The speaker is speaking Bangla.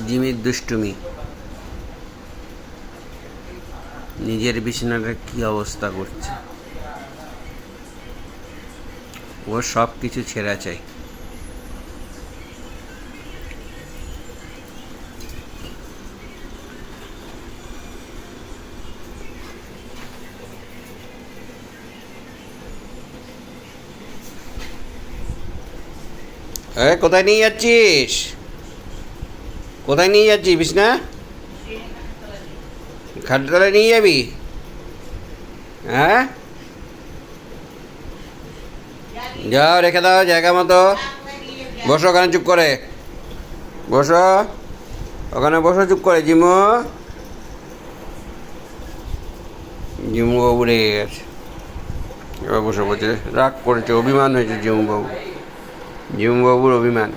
জিমির দুষ্টুমি। নিজের বিছানাটা কি অবস্থা করছে। ও সব কিছু ছেঁড়া চাই। কোথায় নিয়ে যাচ্ছিস? কোথায় নিয়ে যাচ্ছিস বিছনা? খাটতলায় নিয়ে যাবি? হ্যাঁ, যাও রেখে দাও জায়গা মতো। বসো ওখানে চুপ করে, বসো ওখানে, বসো চুপ করে। জিমু, জিমু বাবু রেগে গেছে। এবার বসে বলছে রাগ করেছে, অভিমান হয়েছে জিমু বাবু, জিমু বাবুর অভিমান।